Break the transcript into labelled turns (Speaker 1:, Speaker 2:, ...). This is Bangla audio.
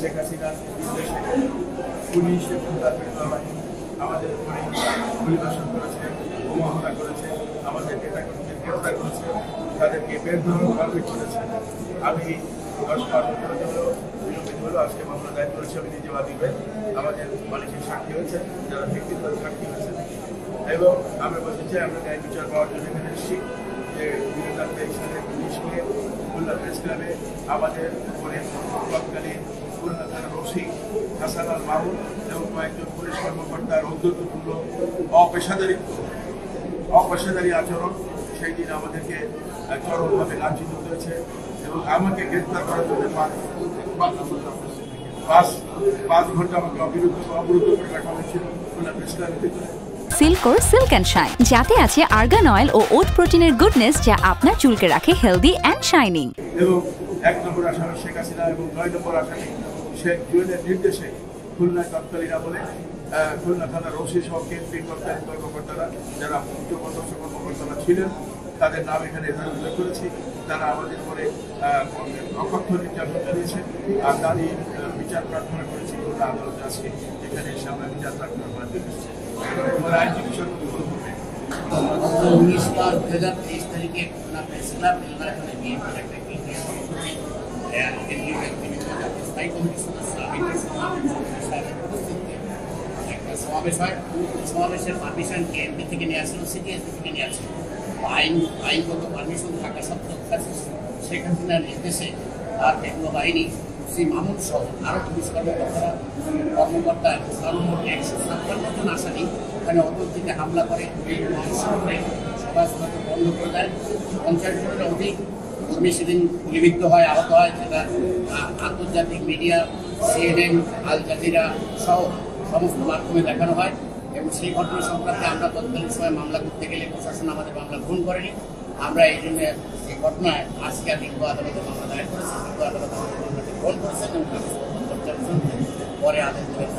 Speaker 1: শেখ হাসিনার নির্দেশে পুলিশ এবং তার পেট্রোল বাহিনী আমাদের উপরে পরিদর্শন করেছে, বোমা হামলা করেছে, আমাদের নেতাকর্মীদের গ্রেফতার করেছে, তাদেরকে বেধড়ক মারপিট করেছে। আমি 10-12 বছরের জন্য বিরোধী হলো আজকে মামলা দায়ের করেছি। আমি নিজে বাদী হয়ে আমাদের মানুষের সাক্ষী হয়েছে, যারা ব্যক্তিগত সাক্ষী হয়েছে, এবং আমরা বলতে চাই আমরা ন্যায় বিচার পাওয়ার জন্য এখানে এসেছি। যে 2023 সালে পুলিশকে খুলনা প্রেস ক্লাবে আমাদের উপরে তৎকালীন খুলনা থানার ওসি হাসান আল মাহমুদ এবং কয়েকজন পুলিশ কর্মকর্তার ঔদ্ধত্যপূর্ণ অপেশাদারি আচরণ সেই দিন আমাদেরকে চরমভাবে লাঞ্ছিত হয়েছে এবং আমাকে গ্রেফতার করার জন্য 5 ঘন্টা আমাকে অবরুদ্ধ করে রাখা হয়েছিল খুলনা প্রেস ক্লাবের ভিতরে।
Speaker 2: সিল্কোর সিল্ক অ্যান্ড শাইন, যাতে আছে আর্গান অয়েল ও ওট প্রোটিনের গুডনেস, যা আপনার চুলকে রাখে হেলদি অ্যান্ড শাইনিং।
Speaker 1: এবং 1 নম্বর আসামি শেখ হাসিনা এবং 9 নম্বর আসামি শেখ জুয়েলের নির্দেশে খুলনায় তৎকালীন আমলে খুলনা থানার ওসি সহ কেন্দ্রীয় কর্মকর্তারা যারা উচ্চপদস্থ কর্মকর্তারা ছিলেন তাদের নাম এখানে উল্লেখ করেছি। তারা আমাদের উপরে অকথ্য নির্যাতন চালিয়েছে আর তারই বিচার প্রার্থনা করেছি খুলনা আদালত আজকে এখানে এসে আমরা বিচার প্রার্থনা করার জন্য আইন চিকিৎসা করবে।
Speaker 3: 2023 তারিখে খুলনা প্রেস ক্লাব এলাকায় বিএনপির একটা স্থায়ী কমিটির সদস্য একটা সমাবেশ হয়। সমাবেশের পারমিশন কেএমপি থেকে নিয়ে আসছিল, সিটিএসপি থেকে নিয়ে আসছিল। আইনগত পারমিশন থাকা সত্ত্বেও শেখ হাসিনার নির্দেশে তার পেট্রোল বাহিনী শ্রী মামুন সহ আরও পুলিশ কর্মকর্তা সর্বমোট 156 জন আসামি ওখানে অতর্কিতে হামলা করে সভা বন্ধ করে দেয়। 50 জনের অধিক কর্মী সেদিন গুলিবিদ্ধ হয়, আহত হয়, যেটা আন্তর্জাতিক মিডিয়া CNN, আল জাজিরা সহ সমস্ত মাধ্যমে দেখানো হয়। এবং সেই ঘটনা সংক্রান্তে আমরা তৎকালীন সময় মামলা করতে গেলে প্রশাসন আমাদের মামলা গ্রহণ করেনি। আমরা এই জন্য এই ঘটনায় আজকে বিজ্ঞ আদালতে মামলা দায়ের করেছি। বিজ্ঞ আদালত আমাদের মামলাটি গ্রহণ করেছেন এবং পরে আদালতের